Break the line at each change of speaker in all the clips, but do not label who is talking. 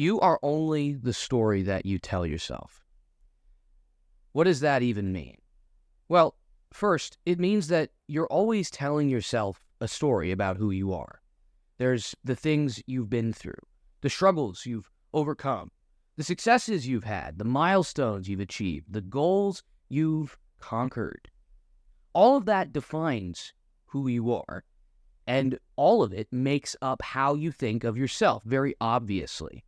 You are only the story that you tell yourself. What does that even mean? Well, first, it means that you're always telling yourself a story about who you are. There's the things you've been through, the struggles you've overcome, the successes you've had, the milestones you've achieved, the goals you've conquered. All of that defines who you are, and all of it makes up how you think of yourself, very obviously.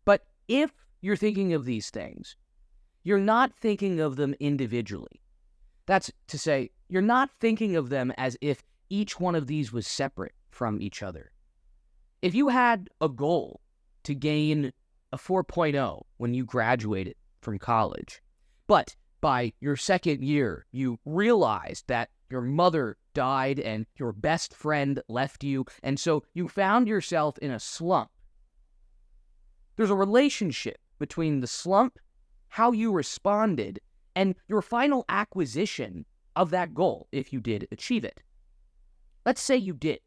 But if you're thinking of these things, you're not thinking of them individually. That's to say, you're not thinking of them as if each one of these was separate from each other. If you had a goal to gain a 4.0 when you graduated from college, but by your second year, you realized that your mother died and your best friend left you, and so you found yourself in a slump. There's a relationship between the slump, how you responded, and your final acquisition of that goal if you did achieve it. Let's say you did.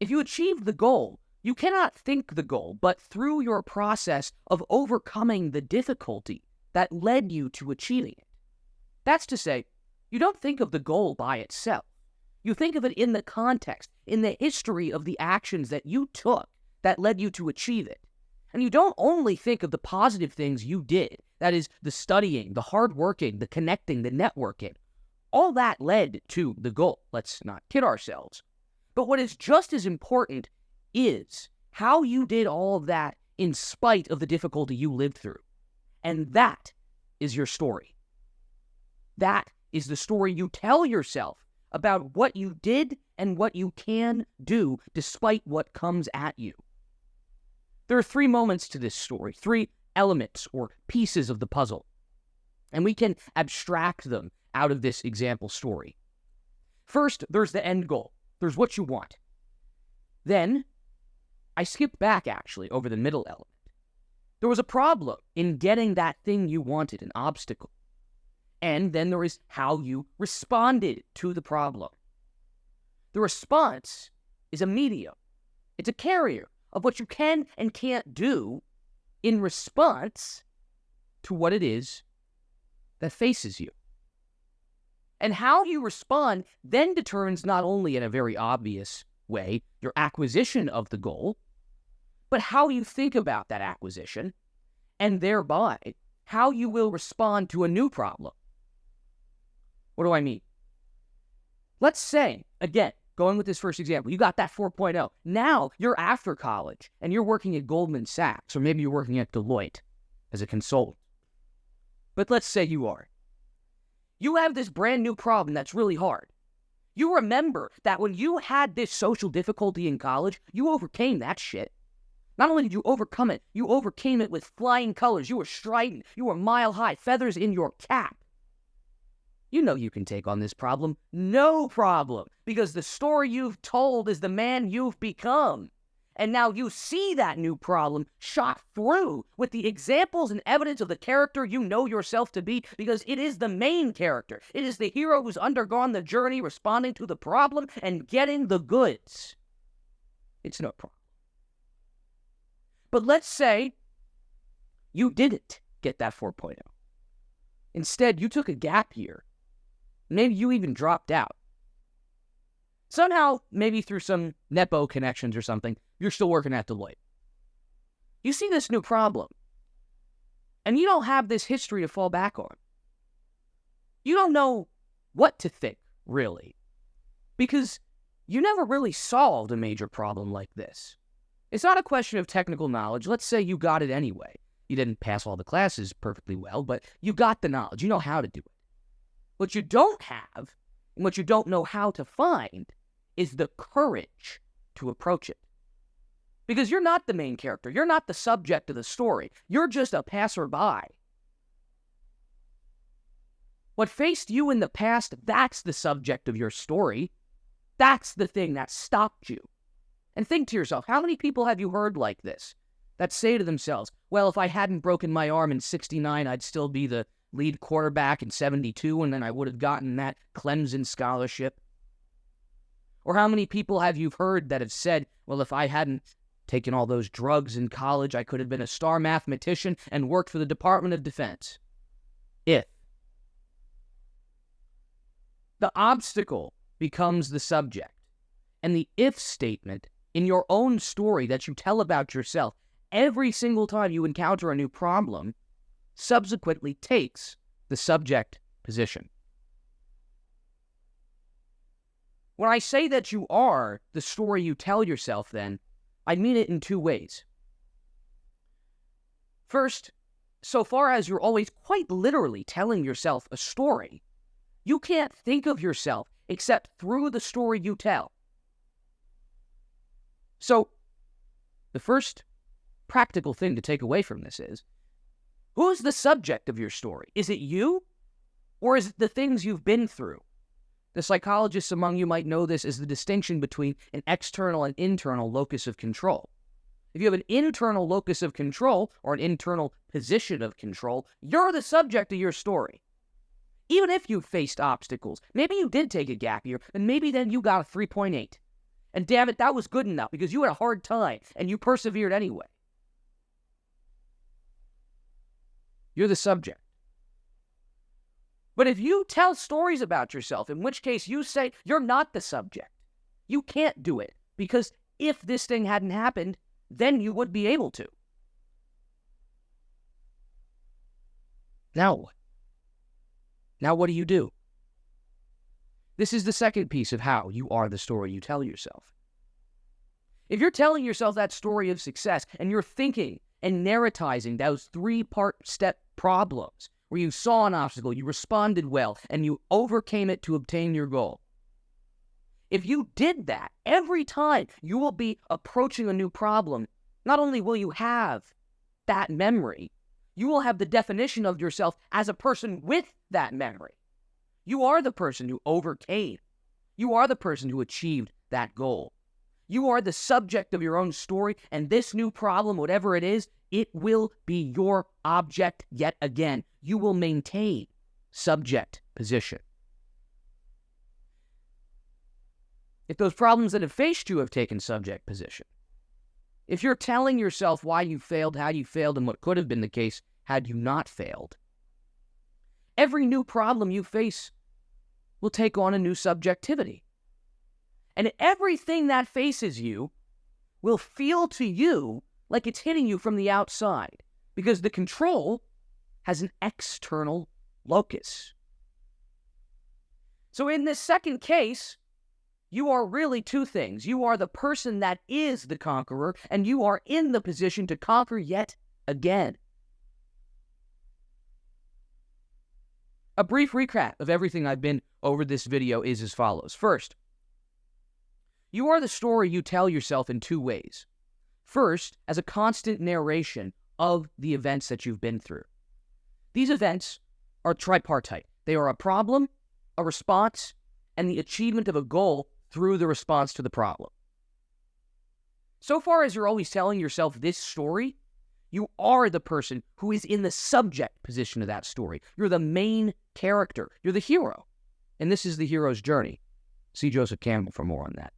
If you achieved the goal, you cannot think the goal, but through your process of overcoming the difficulty that led you to achieving it. That's to say, you don't think of the goal by itself. You think of it in the context, in the history of the actions that you took that led you to achieve it. And you don't only think of the positive things you did, that is, the studying, the hard working, the connecting, the networking. All that led to the goal. Let's not kid ourselves. But what is just as important is how you did all of that in spite of the difficulty you lived through. And that is your story. That is the story you tell yourself about what you did and what you can do despite what comes at you. There are 3 moments to this story, 3 elements or pieces of the puzzle, and we can abstract them out of this example story. First, there's the end goal. There's what you want. Then, I skipped back actually over the middle element. There was a problem in getting that thing you wanted, an obstacle. And then there is how you responded to the problem. The response is a medium. It's a carrier of what you can and can't do in response to what it is that faces you. And how you respond then determines not only in a very obvious way your acquisition of the goal, but how you think about that acquisition, and thereby how you will respond to a new problem. What do I mean? Let's say, again, going with this first example, you got that 4.0. Now you're after college and you're working at Goldman Sachs, or maybe you're working at Deloitte as a consultant. But let's say you are. You have this brand new problem that's really hard. You remember that when you had this social difficulty in college, you overcame that shit. Not only did you overcome it, you overcame it with flying colors. You were strident. You were mile high, feathers in your cap. You know you can take on this problem. No problem. Because the story you've told is the man you've become. And now you see that new problem shot through with the examples and evidence of the character you know yourself to be, because it is the main character. It is the hero who's undergone the journey, responding to the problem and getting the goods. It's no problem. But let's say you didn't get that 4.0. Instead, you took a gap year. Maybe you even dropped out. Somehow, maybe through some Nepo connections or something, you're still working at Deloitte. You see this new problem, and you don't have this history to fall back on. You don't know what to think, really, because you never really solved a major problem like this. It's not a question of technical knowledge. Let's say you got it anyway. You didn't pass all the classes perfectly well, but you got the knowledge. You know how to do it. What you don't have, and what you don't know how to find, is the courage to approach it. Because you're not the main character. You're not the subject of the story. You're just a passerby. What faced you in the past, that's the subject of your story. That's the thing that stopped you. And think to yourself, how many people have you heard like this that say to themselves, well, if I hadn't broken my arm in 69, I'd still be the lead quarterback in 72, and then I would have gotten that Clemson scholarship? Or how many people have you heard that have said, well, if I hadn't taken all those drugs in college, I could have been a star mathematician and worked for the Department of Defense. If. The obstacle becomes the subject, and the if statement in your own story that you tell about yourself every single time you encounter a new problem subsequently takes the subject position. When I say that you are the story you tell yourself, then, I mean it in two ways. First, so far as you're always quite literally telling yourself a story, you can't think of yourself except through the story you tell. So, the first practical thing to take away from this is, who's the subject of your story? Is it you, or is it the things you've been through? The psychologists among you might know this as the distinction between an external and internal locus of control. If you have an internal locus of control, or an internal position of control, you're the subject of your story. Even if you faced obstacles, maybe you did take a gap year, and maybe then you got a 3.8. And damn it, that was good enough because you had a hard time, and you persevered anyway. You're the subject. But if you tell stories about yourself, in which case you say you're not the subject, you can't do it, because if this thing hadn't happened, then you would be able to. Now what? Now what do? This is the second piece of how you are the story you tell yourself. If you're telling yourself that story of success, and you're thinking and narratizing those 3-part step problems, where you saw an obstacle, you responded well, and you overcame it to obtain your goal. If you did that every time you will be approaching a new problem, not only will you have that memory, you will have the definition of yourself as a person with that memory. You are the person who overcame. You are the person who achieved that goal. You are the subject of your own story, and this new problem, whatever it is, it will be your object yet again. You will maintain subject position. If those problems that have faced you have taken subject position, if you're telling yourself why you failed, how you failed, and what could have been the case had you not failed, every new problem you face will take on a new subjectivity. And everything that faces you will feel to you like it's hitting you from the outside, because the control has an external locus. So in this second case, you are really two things. You are the person that is the conqueror, and you are in the position to conquer yet again. A brief recap of everything I've been over this video is as follows. First, you are the story you tell yourself in two ways. First, as a constant narration of the events that you've been through. These events are tripartite. They are a problem, a response, and the achievement of a goal through the response to the problem. So far as you're always telling yourself this story, you are the person who is in the subject position of that story. You're the main character. You're the hero. And this is the hero's journey. See Joseph Campbell for more on that.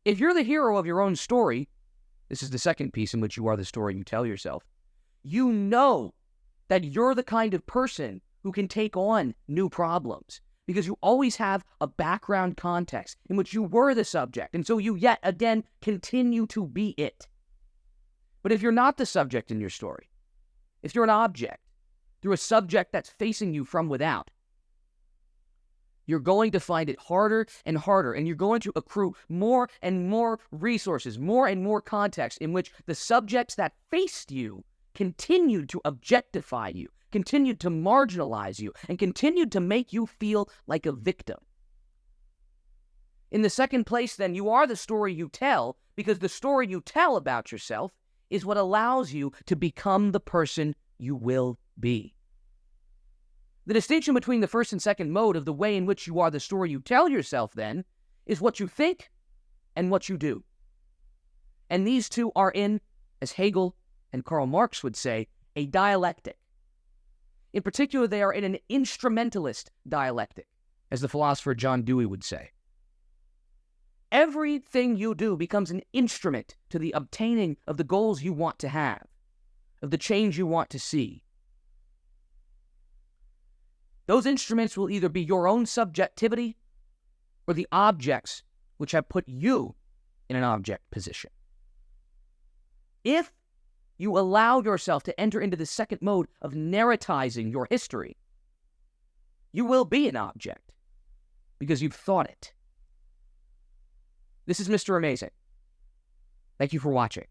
If you're the hero of your own story, this is the second piece in which you are the story you tell yourself, you know that you're the kind of person who can take on new problems because you always have a background context in which you were the subject, and so you yet again continue to be it. But if you're not the subject in your story, if you're an object through a subject that's facing you from without, you're going to find it harder and harder, and you're going to accrue more and more resources, more and more context in which the subjects that faced you continued to objectify you, continued to marginalize you, and continued to make you feel like a victim. In the second place, then, you are the story you tell, because the story you tell about yourself is what allows you to become the person you will be. The distinction between the first and second mode of the way in which you are the story you tell yourself, then, is what you think and what you do. And these two are in, as Hegel and Karl Marx would say, a dialectic. In particular, they are in an instrumentalist dialectic, as the philosopher John Dewey would say. Everything you do becomes an instrument to the obtaining of the goals you want to have, of the change you want to see. Those instruments will either be your own subjectivity or the objects which have put you in an object position. If you allow yourself to enter into the second mode of narratizing your history, you will be an object because you've thought it. This is Mr. Amazing. Thank you for watching.